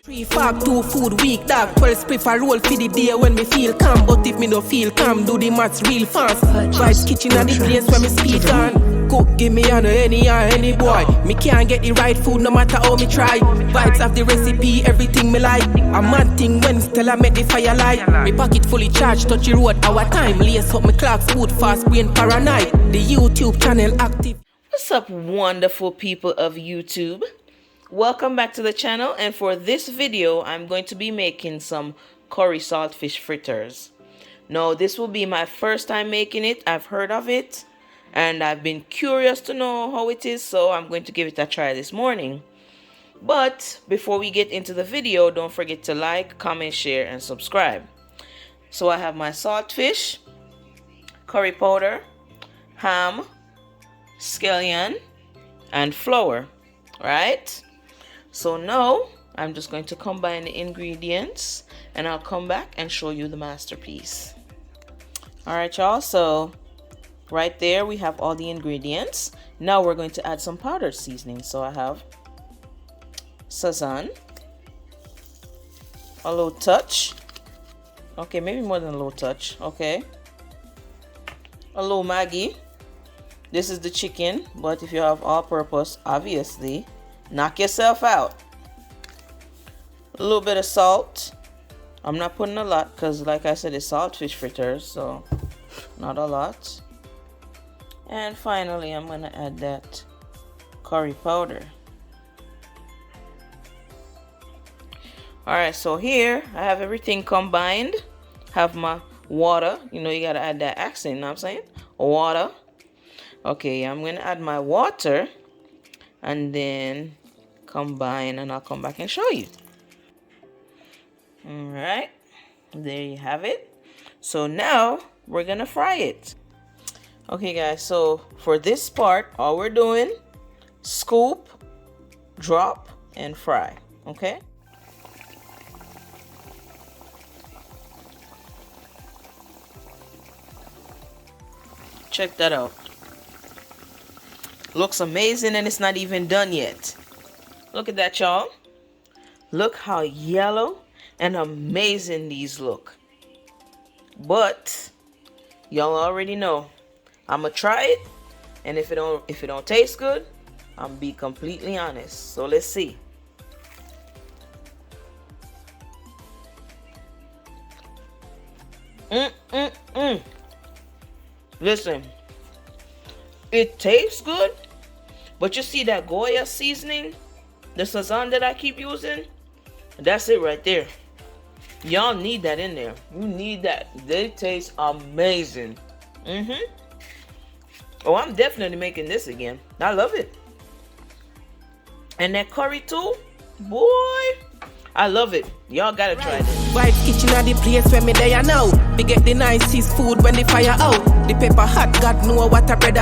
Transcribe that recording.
3 2 food week, dog 12 spliff a roll for the day when me feel calm. But if me no feel calm, do the maths real fast. Vibes kitchen at the place where me speak on. Cook, give me on any boy. Me can't get the right food no matter how me try. Vibes of the recipe, everything me like. A mad thing when still I make the fire light. Me pocket fully charged, touch the road our time. Lace up me clocks, food fast, brain paranoid. The YouTube channel active. What's up, wonderful people of YouTube? Welcome back to the channel, and for this video I'm going to be making some curry saltfish fritters. Now this will be my first time making it. I've heard of it and I've been curious to know how it is, so I'm going to give it a try this morning. But before we get into the video, don't forget to like, comment, share and subscribe. So I have my saltfish, curry powder, ham, scallion and flour, right? So now I'm just going to combine the ingredients and I'll come back and show you the masterpiece. All right, y'all, so right there we have all the ingredients. Now we're going to add some powdered seasoning. So I have Sazon, a little touch, okay, maybe more than a little touch, okay, a little Maggie. This is the chicken, but if you have all purpose, obviously knock yourself out. A little bit of salt. I'm not putting a lot because, like I said, it's saltfish fritters, so not a lot. And finally, I'm gonna add that curry powder. Alright, so here I have everything combined. Have my water. You know, you gotta add that accent, you know what I'm saying? Water. Okay, I'm gonna add my water and then combine, and I'll come back and show you. All right, there you have it. So now we're gonna fry it. Okay guys, so for this part all we're doing, scoop, drop and fry. Okay, check that out. Looks amazing, and it's not even done yet. Look at that, y'all. Look how yellow and amazing these look. But y'all already know I'm gonna try it, and if it don't taste good, I'm be completely honest. So let's see. Listen, it tastes good, but you see that Goya seasoning, the Sazon that I keep using, that's it right there. Y'all need that in there. You need that. They taste amazing. Oh, I'm definitely making this again. I love it. And that curry too, boy, I love it. Y'all gotta try this. Vibes kitchen at the place where me there now. We get the nicest food when the fire out. The pepper hot, God know what a bread.